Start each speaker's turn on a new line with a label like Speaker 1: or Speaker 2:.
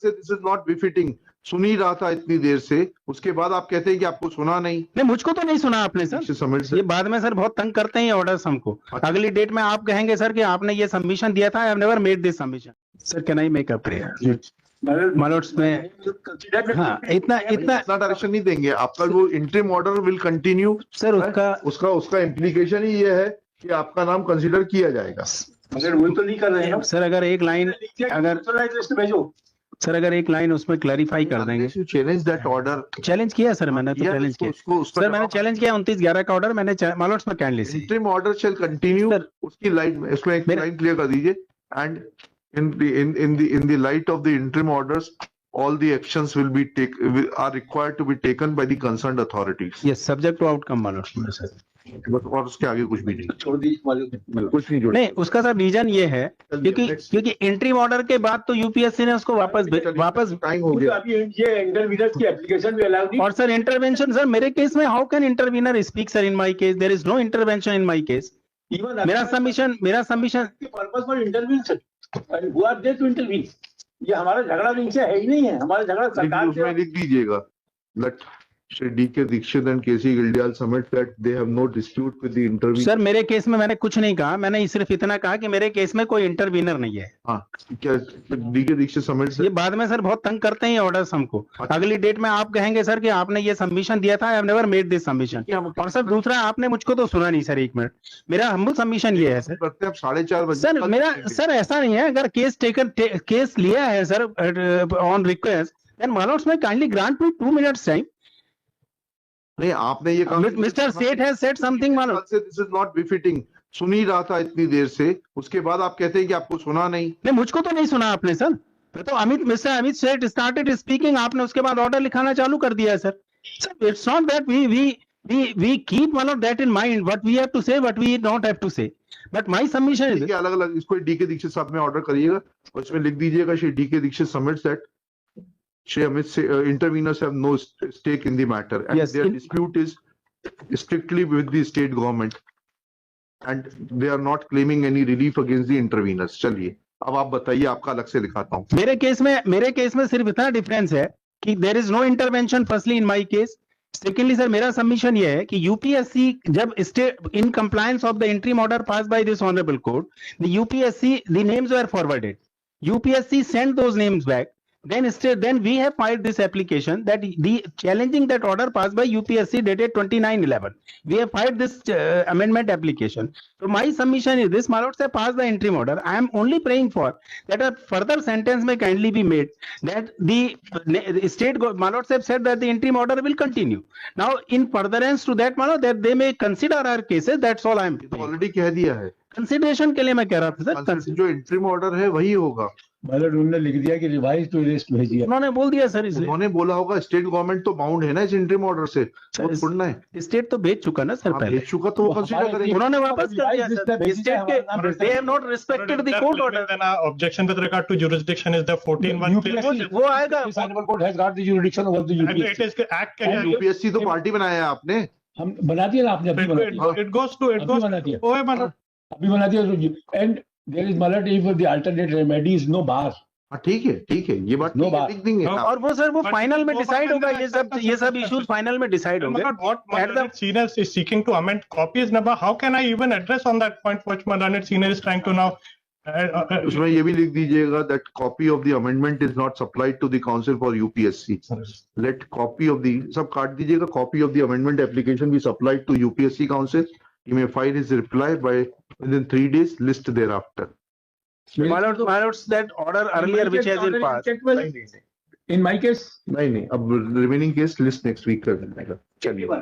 Speaker 1: से this is not befitting, सुन ही रहा था इतनी देर से, उसके बाद आप कहते हैं कि आपको सुना नहीं।
Speaker 2: नहीं, मुझको तो नहीं सुना आपने सर।
Speaker 1: समिट से
Speaker 2: ये बाद में सर बहुत तंग करते हैं ये ऑर्डर्स हमको। अगली डेट में आप कहेंगे सर कि आपने ये सबमिशन दिया था, I have never made this submission. Sir can I make a prayer my lords में? हाँ, इतना
Speaker 1: डायरेक्शन नहीं देंगे। आपका वो interim order will continue
Speaker 2: sir.
Speaker 1: उसका इम्प्लीकेशन ही ये है कि आपका नाम कंसीडर किया जाएगा।
Speaker 3: मगर वो तो नहीं कर रहे हैं
Speaker 2: सर। अगर एक लाइन
Speaker 3: भेजो
Speaker 2: सर, अगर एक लाइन उसमें क्लैरिफाई कर देंगे।
Speaker 1: Challenge that order.
Speaker 2: चैलेंज किया सर मैंने, तो चैलेंज किया सर मैंने, चैलेंज किया 29/11 का ऑर्डर मैंने माइलॉर्ड्स में काइंडली सी।
Speaker 1: इंटरिम ऑर्डर शैल कंटिन्यू, उसकी लाइन में इसमें एक लाइन क्लियर कर दीजिए। And in the light of the interim orders, all the actions are required to be taken by the concerned authorities.
Speaker 2: Yes, subject to outcome मालूम sir.
Speaker 1: बस, और उसके आगे कुछ भी नहीं,
Speaker 3: छोड़ दीजिए,
Speaker 1: कुछ नहीं
Speaker 2: नहीं। उसका सर रीजन ये है क्योंकि इंटरिम ऑर्डर के बाद तो यूपीएससी ने उसको वापस
Speaker 1: टाइम हो गया।
Speaker 3: अभी ये इंटरवीनर की एप्लीकेशन भी अलाउ नहीं।
Speaker 2: और सर इंटरवेंशन सर मेरे केस में, how can intervener speak sir in my case? There is no intervention in my case. मेरा submission
Speaker 3: purpose for intervene Who are they to intervene? ये हमारा झगड़ा इनसे है ही नहीं है, हमारा झगड़ा सरकार से।
Speaker 1: लिख दीजिएगा that Shri D.K. Dixit and K.C. Gildyal submit that they have no dispute with the intervener.
Speaker 2: Sir मेरे केस में मैंने कुछ नहीं कहा, मैंने सिर्फ इतना कहा कि मेरे केस में कोई इंटरवीनर नहीं है।
Speaker 1: हाँ, क्या D.K. Dixit submit?
Speaker 2: ये बाद में सर बहुत तंग करते हैं ऑर्डर्स हमको। अगली डेट में आप कहेंगे सर कि आपने ये सबमिशन दिया था, I have never made this submission. और सर दूसरा, आपने मुझको तो सुना नहीं सर। 1 मिनट, मेरा हम्बल सबमिशन ये है सर।
Speaker 1: करते हैं 4:30 बजे
Speaker 2: सर मेरा सर ऐसा नहीं है। अगर केस लिया है सर ऑन रिक्वेस्ट, देन माइलॉर्ड्स में काइंडली ग्रांट मी 2 मिनट्स टाइम।
Speaker 1: नहीं, आपने ये कहा
Speaker 2: मिस्टर सेठ हैज सेड समथिंग मालूम
Speaker 1: से दिस इज नॉट बिफिटिंग, सुन ही रहा था इतनी देर से, उसके बाद आप कहते हैं कि आपको सुना नहीं।
Speaker 2: नहीं, मुझको तो नहीं सुना आपने सर। तो मिस्टर अमित सेठ स्टार्टेड स्पीकिंग, आपने उसके बाद ऑर्डर लिखाना चालू कर दिया sir. Sir it's not that we keep one of that in mind what we have to say, what we not have to say, but my submission is
Speaker 1: अलग अलग। इसको डीके दीक्षित साहब में ऑर्डर करिएगा और इसमें लिख दीजिएगा Shri DK Dikshit submits that Shri Amit interveners have no stake in the matter, and
Speaker 2: yes,
Speaker 1: their dispute is strictly with the state government, and they are not claiming any relief against the interveners. चलिए, अब आप बताइए, आपका अलग से लिखाता हूँ।
Speaker 2: मेरे case में सिर्फ इतना डिफरेंस है कि there is no intervention firstly in my case. Secondly sir मेरा सबमिशन ये है कि यूपीएससी जब in compliance of the interim order pass by this honourable court, the UPSC the names were forwarded, UPSC sent those names back. Then we have filed this application that challenging that order passed by UPSC dated 29/11. We have filed this amendment application. So my submission is this: Malords have passed the interim order. I am only praying for that a further sentence may kindly be made that the state Malords have said that the interim order will continue. Now, in furtherance to that, Malord, that they may consider our cases. That's all I am.
Speaker 1: Already कह दिया है।
Speaker 2: Consideration के लिए मैं कह रहा था sir.
Speaker 1: जो इंटरिम ऑर्डर है वही होगा।
Speaker 3: उन्होंने लिख दिया कि रिवाइज टू लिस्ट भेजिए।
Speaker 2: उन्होंने बोल दिया सर, इसलिए
Speaker 1: उन्होंने बोला होगा। स्टेट गवर्नमेंट तो बाउंड है ना इस इंटरिम ऑर्डर से, वो छोड़ना है।
Speaker 2: स्टेट तो भेज चुका ना सर, पहले
Speaker 1: भेज चुका, तो वो कंसीडर करेंगे।
Speaker 2: उन्होंने वापस कर दिया सर। स्टेट के they have not respected the court order.
Speaker 4: Then objection with regard to jurisdiction is the 14(1).
Speaker 2: वो आएगा।
Speaker 3: Court has got the jurisdiction over the UPSC.
Speaker 4: It is act के
Speaker 1: यूपीएससी तो पार्टी बनाया है आपने।
Speaker 3: हम बना दिया ना, आपने अभी बना दिया।
Speaker 4: It goes to ओए मतलब
Speaker 3: अभी बना दिया। And there is malad if the alternate remedy is no bar.
Speaker 1: हाँ ठीक है, ये बात
Speaker 3: नो बात
Speaker 1: लिख देंगे।
Speaker 2: और वो सर वो फाइनल में डिसाइड होगा, ये सब इश्यूज फाइनल में डिसाइड होंगे।
Speaker 4: What Learned Senior is seeking to amend copies number, how can I even address on that point which Learned Senior is trying to now
Speaker 1: उसमें ये भी लिख दीजिएगा that copy of the amendment is not supplied to the council for UPSC. Let copy of the सब काट दीजिएगा, copy of the amendment application be supplied to UPSC council. He may file his reply by within 3 days, list thereafter.
Speaker 2: My lords, that order earlier which has been passed.
Speaker 3: In my case,
Speaker 1: नहीं, अब remaining case list next week कर देगा। चलिए।